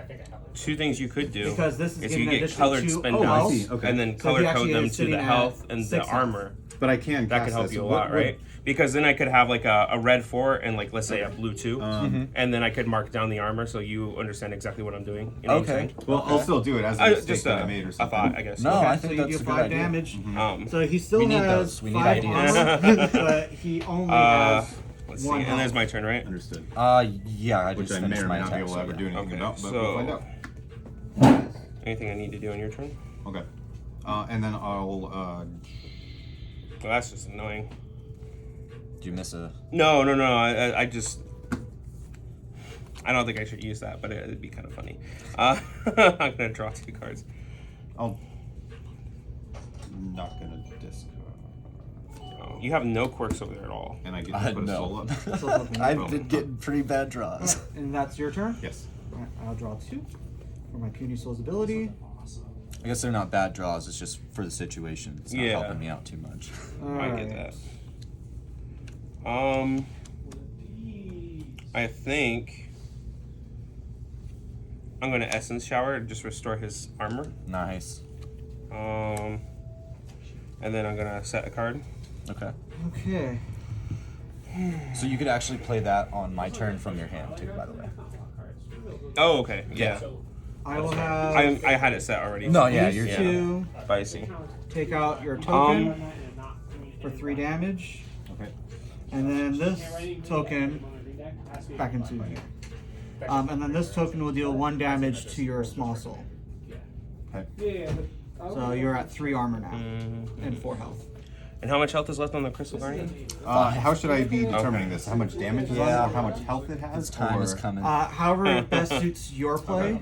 2 things you could do Because this is is giving you an get additional colored 2 spin oh, dice, I see, okay. and then So color he actually code them is to sitting the at health and 6 the health. armor. But I can. That could cast help this. you a What- lot, what- right? Because then I could have like a red 4 and like let's say a blue 2, and then I could mark down the armor so you understand exactly what I'm doing. You know what I'm Okay. saying? Well, I'll still do it as a I, mistake just that I made or a something. thought, I guess. No, Okay, I so think you that's do a good 5 idea. damage. Um, So he still We need has those. We need 5 ideas. armor, but he only has let's see, 1 and there's health. my turn, right? Understood. Yeah, I Which just I may finished or my may not be attack. able to So ever do yeah. anything Okay, about, but so- we'll find out. Anything I need to do on your turn? Okay. And then I'll. Well, that's just annoying. Did you miss a? No. I just. I don't think I should use that, but it'd be kind of funny. I'm gonna draw 2 cards. I'm not gonna discard. Oh, you have no quirks over there at all. And I get to put a No. soul up. So token. I've been getting pretty bad draws. And that's your turn? Yes. Alright, I'll draw 2 for my Puny Soul's ability. I guess they're not bad draws. It's just for the situation. It's not Yeah. helping me out too much. I get that. I think I'm gonna Essence Shower to just restore his armor. Nice. And then I'm gonna set a card. Okay. Okay. So you could actually play that on my turn from your hand too, by the way. Oh, okay, yeah. I will have I had it set already. No, yeah, these you're 2 I see. take out your token Um, for 3 damage. Okay. And then this token back into here. And then this token will deal 1 damage to your small soul. Okay. So you're at 3 armor now Mm-hmm. and 4 health. And how much health is left on the Crystal Guardian? How should I be determining Okay. this? How much damage is on it, or how much health it has? Its time or... is coming. However it best suits your play.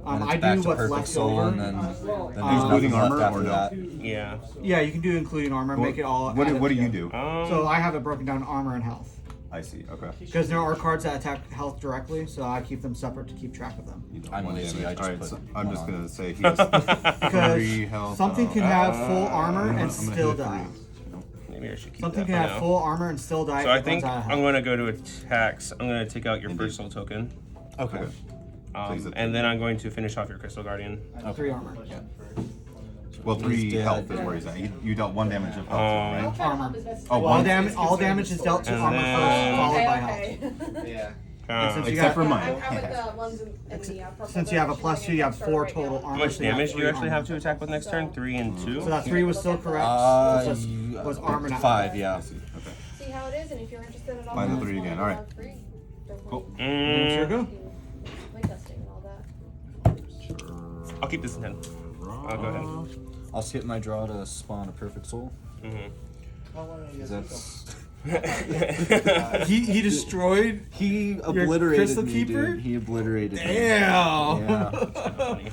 And it's I back do to what's perfect left soul, over. and then there's Including nothing left armor after or no? that. Yeah. Yeah, you can do including armor, make it all. What add do it you together. do? So I have it broken down armor and health. I see. Okay. Because there are cards that attack health directly, so I keep them separate to keep track of them. You don't I'm want lazy, damage. I just Alright, put so I'm one just on. gonna say he has Because 3 health. something can have full armor I'm and gonna still hit a die. 3. Maybe I should keep Something that can for have now. full armor and still die. So if I it think runs out of I'm health. gonna go to attacks. I'm gonna take out your first soul token. Okay. he's at And then I'm going to finish off your Crystal Guardian. 3 armor. Yeah. Well, 3 dead. health is where he's at. You dealt 1 damage of health, right? Armor. Oh, All 1 damage. All damage is dealt to And armor then- first, followed by Okay, health. okay. Yeah. Since you Except got- for mine. I'm with the ones in the purple. Since you have a +2, you have 4 total How armor. much so you have damage do you 3 actually have armor. to attack with next turn? 3 and 2? So that 3 was still correct. Was armor not 5, yeah. Okay. See how it is, and if you're interested at all. Find the that's 3 fine. again. All right. Free. Don't Cool. It's your go. Playtesting and all that. Sure. keep this in 10. Go ahead. I'll skip my draw to spawn a perfect soul. Mm-hmm. 'Cause that's He destroyed. he obliterated Crystal me, Keeper? dude. He obliterated me. Damn. Yeah.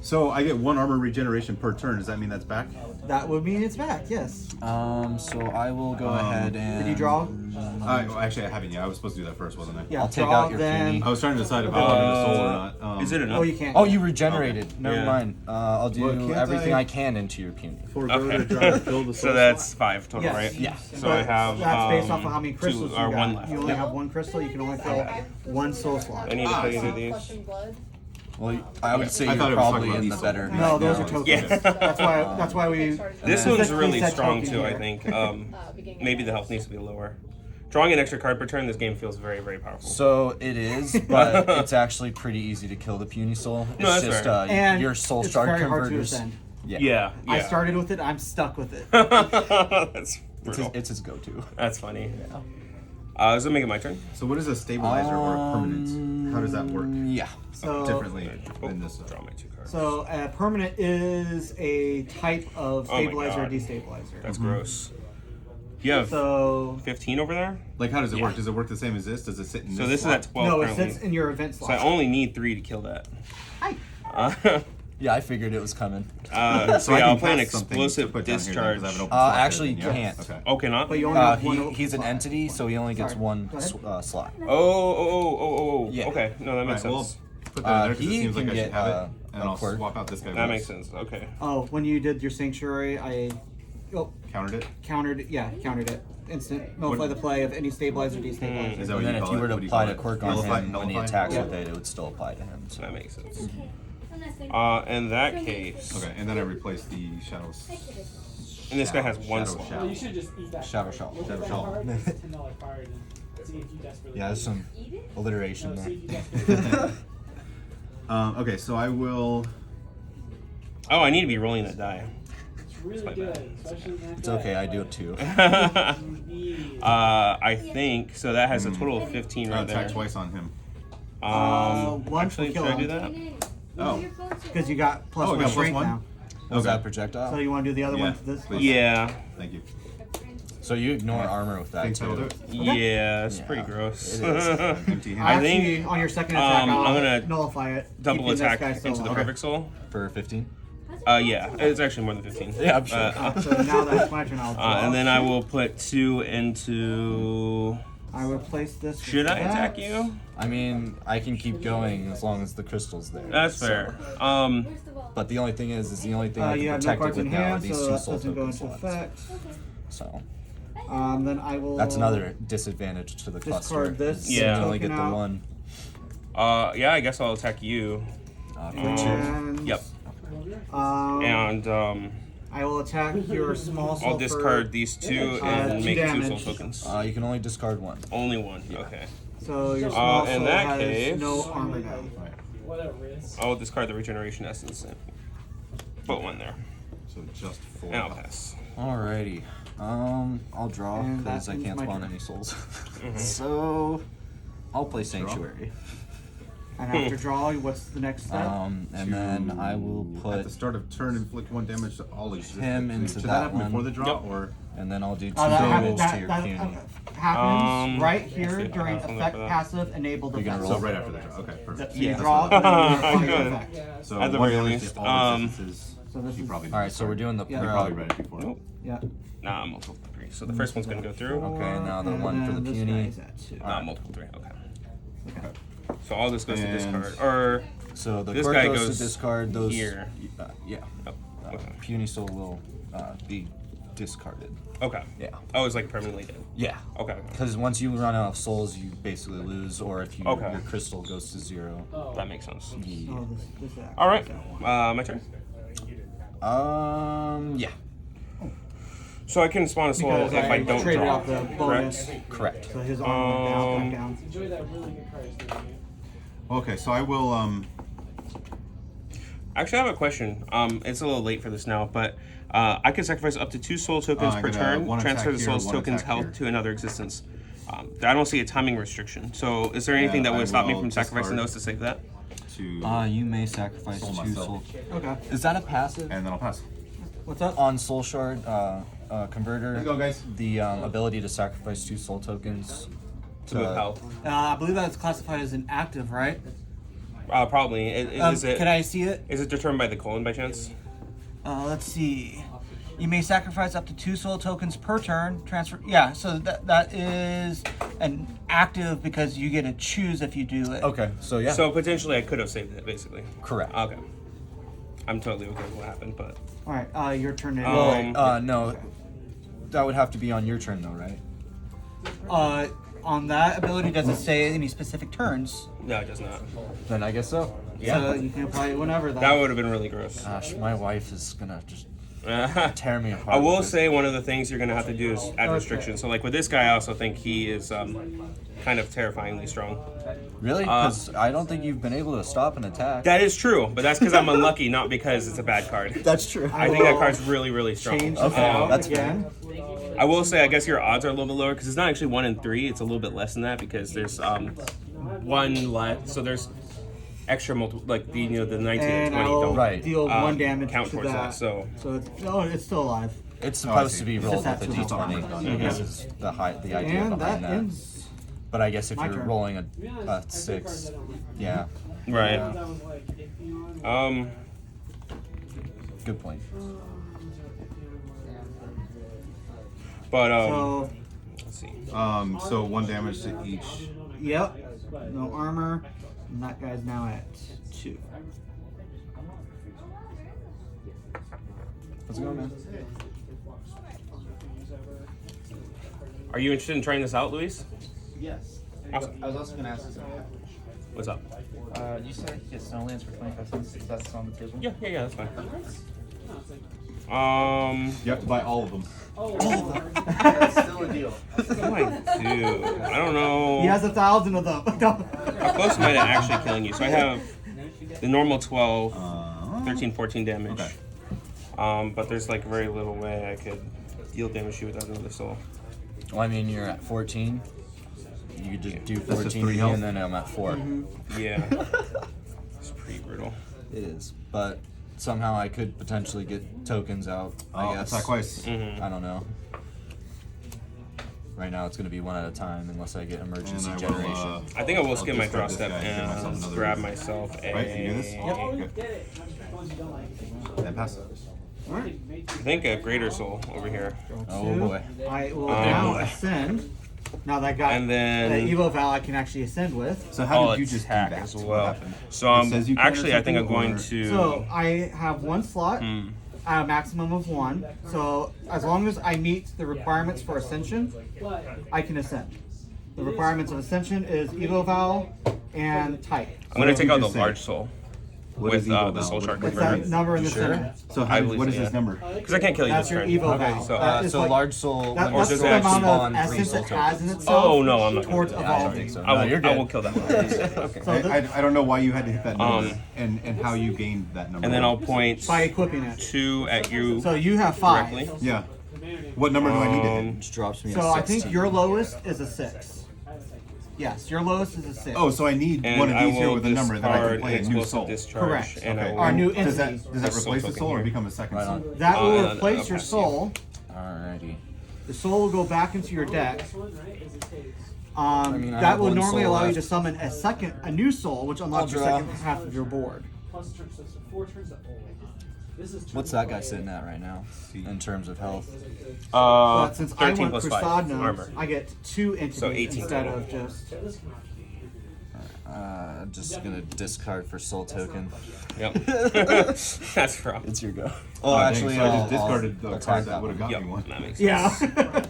So I get 1 armor regeneration per turn. Does that mean that's back? That would mean it's back. Yes. So I will go ahead and. Did you draw? Well, actually, I haven't yet. I was supposed to do that first, wasn't I? Yeah. I'll take draw, out your then. puny. I was trying to decide if I wanted a soul or not. Is it enough? Oh, you can't. Oh, you regenerated. Never Yeah. mind. I'll do Well, can't everything I- I can into your puny. Forgo to try to fill the So soul that's 5 total, Yes. right? Yeah. So I have. That's based off of how um, many crystals 2 you or got. 1 left. You only have 1 crystal. You can only fill 1 soul slot. I need to put either of Flesh these. and blood. Well, I would say I you're thought it was probably talking in the about better. No, those now. are tokens. Yeah. That's why we. This Yeah. one's really Said strong token too, I here. think. Beginning Maybe the health needs to be lower. Drawing an extra card per turn, this game feels very, very powerful. So it is, but it's actually pretty easy to kill the puny soul. It's No, that's just fair. And your soul it's shard very hard to converters. ascend. Yeah. I started with it. I'm stuck with it. That's brutal. It's his go-to. That's funny. Does it make it my turn? So what is a stabilizer or a permanent? How does that work Yeah. So differently than this? Draw my 2 cards. So a permanent is a type of Oh my stabilizer or God. destabilizer. That's gross. You have So 15 over there? Like, how does it Yeah. work? Does it work the same as this? Does it sit in So this this is slot? at 12 no, it currently. sits in your event So slot. I only need 3 to kill that. Hi. Yeah, I figured it was coming. So I yeah, can I'll play an cast something to explosive put down here then, 'cause discharge. I have an open slot there Actually, then, you yeah? can't. Okay. Okay, not? But you only have one open He's an slot. entity, so he only gets Sorry. one Go ahead. slot. Oh. Yeah. Okay, no, that makes Alright, well, sense. put that in there 'cause it He seems like can I should get, have it, and a I'll quirk. swap out this guy. That with makes this. sense. Okay. Oh, when you did your sanctuary, I Countered it. countered it. Instant nullify the play of any stabilizer, destabilizer. Is that And what then you if call you it? were to What do you apply call a it? quirk on Nullify- him when he nullify? attacks Yeah. with it, it would still apply to him. So. That makes sense. Okay. In that case, Okay, and then I replace the shadows. and this guy has 1 Shadow slot. Shadow. Well, you should just eat that. Shadow Shell. Look at Shadow that Shell. card, it's a $10 card, and see if you desperately Yeah, there's need some Eat it? alliteration it. No, there. see if you desperately Okay, so I will. Oh, I need to be rolling that die. It's really my good, bad. especially in that It's deck, okay, I do like, it too. you need- I think so. That has a total of 15 I'll right there. attack twice on him. Once Actually, we kill should I do him. that? Oh. Because you got plus Oh, I one got plus strength one? now. Was Okay. that projectile? So you want to do the other Yeah, one to this? please. Yeah, Thank you. So you ignore armor with that Think that'll do too. it? yeah, it's Yeah, pretty gross. it is. Empty hand. I think, Actually, on your second attack, I'm I'll gonna nullify it. Double keeping this attack guy still into the alive. perfect soul. For 15? Yeah, it's actually more than 15. Yeah, I'm sure. So now that's my turn. I'll draw. And then I will put 2 into. I will place this. with Should I that. attack you? I mean, I can keep going as long as the crystal's there. That's so- fair. But the only thing is the only thing I You can have no protect it cards with in now are hand, these so two that soul doesn't go token into slots. effect. So Then I will. that's another disadvantage to the cluster. discard this is Yeah. You only get token the out. one. Yeah, I guess I'll attack you. For two. And, Yep. And And I will attack your small soul. I'll discard these 2 and two make 2 soul damage. tokens. You can only discard one. Only 1. Okay. So your small in soul that has case- no armor now. What a risk. I'll discard the regeneration essence and put 1 there. So just 4. And I'll pass. Alrighty. I'll draw And because that I ends can't my spawn turn. any souls. So I'll play Sanctuary. And after draw, what's the next step? And then I will At the put, start of turn, inflict 1 damage to all existing. him into Should that that happen one. before the draw, Yep. or and then I'll do 2 that damage happens to your puny. happens right let's here see. during I'll look effect for that. passive enabled You're gonna effects. so roll? right after the draw? Okay, So perfect. you Yeah. draw and then you apply your Good. effect. So At the 1 very damage least, to all existences. So this You is probably. Alright, so we're doing the Yeah. You pro. probably read it before. Nope. yeah. Nah, multiple 3. So the first one's gonna go through. Okay, now the And one for the then this puny. guy's at 2. Nah, multiple 3. Okay. Okay. So all this goes to And- discard. Or So the This quirk guy goes goes to discard those. here. Yeah. oh, okay. Puny soul will be discarded. Okay. Yeah. Oh, it's like permanently dead. Yeah. Okay. Because once you run out of souls, you basically lose, or if Okay. your crystal goes to 0. Oh, That makes sense. Yeah. Oh, this actually All right. is that one. My turn. Yeah. So I can spawn a soul Because if I don't traded draw. out the bonus, Correct. so his armor went down, back down. enjoy that really good card. Steve. Okay, so I will. Actually, I have a question. It's a little late for this now, but I can sacrifice up to 2 soul tokens I'm per gonna turn. one Transfer attack the here, soul's one tokens attack health here. to another existence. I don't see a timing restriction. So is there anything that I would stop me will from sacrificing discard. those to save that? to. You may sacrifice Soul 2 myself. soul. Okay. Is that a passive? And then I'll pass. What's up? On Soul Shard Converter, Let's go, guys. the ability to sacrifice 2 soul tokens To move health. I believe that's classified as an active, right? Probably. Is it? Can I see it? Is it determined by the colon by chance? Let's see. You may sacrifice up to 2 soul tokens per turn. Transfer. Yeah, so that is an active because you get to choose if you do it. Okay, so yeah. So potentially I could have saved it, basically. correct. Okay. I'm totally okay with what happened, but All right. Your turn. To No, that would have to be on your turn though, right? On that ability, does it say any specific turns? no, it does not. Then I guess so. So you can apply it whenever. That would have been really gross. Gosh, my wife is gonna just I tear me apart. will with this. say one of the things you're gonna have to do is add restrictions. So like with this guy, I also think he is kind of terrifyingly strong. Really? Because I don't think you've been able to stop an attack. That is true, but that's because I'm unlucky, not because it's a bad card. That's true. I think that card's really, really strong. change Okay, this out that's again. I will say, I guess your odds are a little bit lower because it's not actually 1 in 3. It's a little bit less than that because there's one left. So there's extra multiple, like the the 19 and And 20 I will don't Right. deal 1 damage count to towards that. that. So It's still alive. It's supposed see. to be It's rolled just with a that too. d20. This is the idea And behind that that. ends. But I guess if my you're turn. rolling a 6, yeah, right. good point. But So, let's see. So 1 damage to each. yep. No armor. And that guy's now at 2. Let's go, man. Are you interested in trying this out, Luis? Yes. Awesome. I was also going to ask you something. What's up? You said you get Snowlands for 25 cents. Is that on the table? Yeah, that's fine. You have to buy all of them. That's still a deal. What do I do? I don't know. He has 1,000 of them. How close am I to actually killing you? So I have the normal 12, 13, 14 damage. Okay. But there's like very little way I could deal damage to you without another soul. Well, I mean, you're at 14. You could just do just 14 3 to me, health. and then I'm at 4. Yeah. It's pretty brutal. It is, but somehow I could potentially get tokens out. I guess. Attack twice. Mm-hmm. I don't know. Right now, it's going to be 1 at a time unless I get emergency And I will, generation. I think I will skip my discard draw this step guy and give myself and another grab reason. myself a. Right? You do this? Okay. And pass. I think a greater soul over here. Oh boy. I will now ascend. Now that got And then- the Evo Val I can actually ascend with. So how I'll did you just do attack that? as What well. happened? So It says you can or actually, I think I'm something, going or- to. So I have 1 slot at a maximum of 1. So as long as I meet the requirements for ascension, I can ascend. The requirements of ascension is Evo Val and type. I'm going to take you out the just say? large soul What with is Evo the Val? soul shark It's converter. that number in the Sure? center. So I how, believe what so, is yeah. this number? Because I can't kill you That's this your turn. Evo Okay, Val. so That is so like- large soul. That, when that's it's the actually amount spawn of 3 essence soul it has in tokens. itself Oh no, I'm not gonna towards do that. I don't evolving. think so. I No, will, you're I good. will kill that one. Okay. So the- I don't know why you had to hit that number Um, and how you gained that number. And then I'll point by equipping it. 2 at you So you have 5. directly. Yeah. What number do I need to hit? Which drops me So at I think 16. your lowest is a 6. Yes, your lowest is a 6. Oh, so I need And one of I these here will with a number that I can discard play a explosive new soul. discharge. Correct. And I Okay. will, Our new Does that entity. does that Soul replace the token soul or here. become a second Right soul? on. That will I'll replace your pass you. soul. Alrighty. The soul will go back into your deck. mean, I That have will one normally soul allow you left. to summon a new soul, which unlocks your draw. second half of your board. What's that guy sitting at right now in terms of health? But since I 13 went plus Crusade 5 nodes, armor. I get 2 entities 18 instead total. of just. Just gonna discard for soul token. Yep. That's rough. It's your go. Oh, Oh, actually, actually, so I I'll just discarded the attack card that that would have got Yep, me one. that makes sense.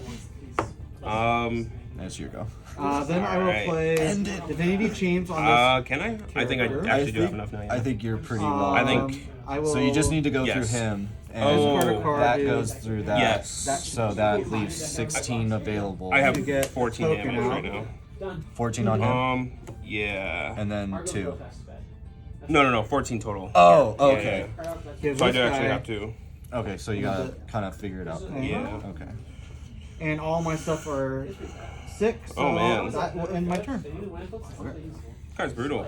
Yeah. That's your go. Then I will Alright. play Divinity Chains on Can I? I think I Character. actually do have enough now. Yeah. I think you're pretty this. well. I think- I will. So you just need to go Yes. through him, and Oh, card, that dude. goes through that. Yes. So that leaves 16 available. I have to get 14 token damage out. right now. 14 on him, Yeah. and then 2. No, 14 total. Oh, Yeah, okay. give So I this do actually guy have to. Okay, so you gotta kind of figure it out. Yeah. Okay. And all my stuff are 6. So Oh, man. that will end my turn. Card's brutal.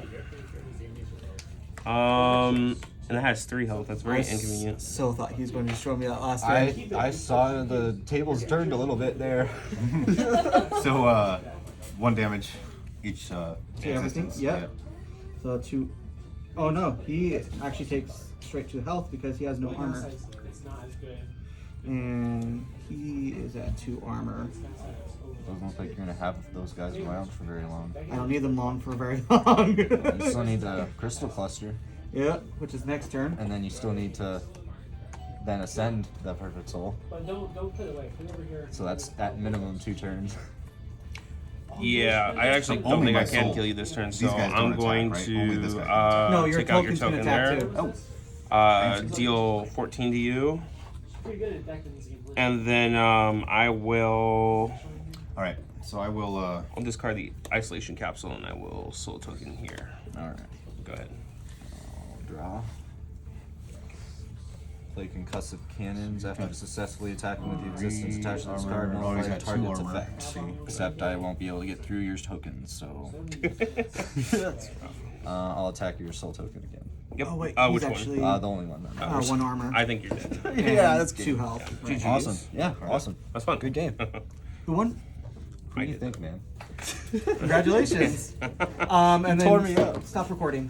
And it has 3 health. That's very inconvenient. So thought he was going to destroy me that last I turn. I saw the tables turned a little bit there. So 1 damage each. To everything? existence. Yep. So 2. Oh no, he actually takes straight to health because he has no armor. It's not as good. And he is at 2 armor. Doesn't look like you're gonna have those guys around for very long. I don't need them long for very long. You still need the crystal cluster, Yeah, which is next turn. and then you still need to then ascend the perfect soul. But don't put it away. Put it over here. So that's at minimum 2 turns. Yeah, I actually don't Only think I my can soul. kill you this turn, These so guys I'm don't going attack, right? Only this to guy No, your take out your tokens can token attack there. too. Deal 14 to you, Pretty good at decking these games. and then I will. All right. So I will. I'll discard the isolation capsule, and I will soul token here. All right. Go ahead. I'll draw. Play concussive cannons after successfully attacking with the existence attached to this card. Oh, he's Nullify got 2 target's armor. effect. Except I won't be able to get through your tokens, so I'll attack your soul token again. Yep. Oh wait, Which he's actually The only one then. 1 armor. one? I think you're dead. Yeah, that's and good. 2 health. Right. Awesome. Yeah, awesome. That's fun. Good game. Who won? What do you think, man? Congratulations. And then tore me up. stop recording.